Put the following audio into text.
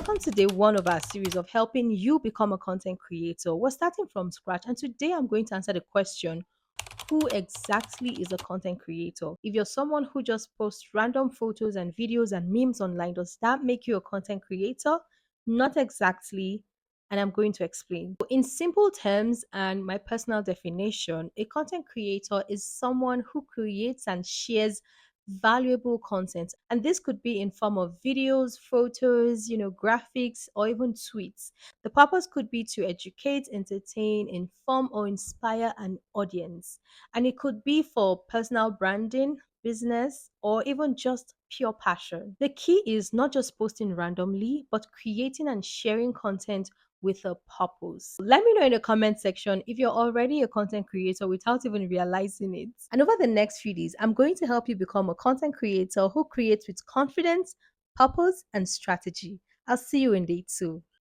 Welcome to day one of our series of helping you become a content creator. We're starting from scratch, and today I'm going to answer the question: who exactly is a content creator? If you're someone who just posts random photos and videos and memes online, does that make you a content creator? Not exactly. And I'm going to explain. In simple terms and my personal definition, a content creator is someone who creates and shares valuable content, and this could be in form of videos, photos, graphics, or even tweets. The purpose could be to educate, entertain, inform, or inspire an audience. And it could be for personal branding, business, or even just pure passion. The key is not just posting randomly, but creating and sharing content with a purpose. Let me know in the comment section if you're already a content creator without even realizing it. And over the next few days, I'm going to help you become a content creator who creates with confidence, purpose, and strategy. I'll see you in day two.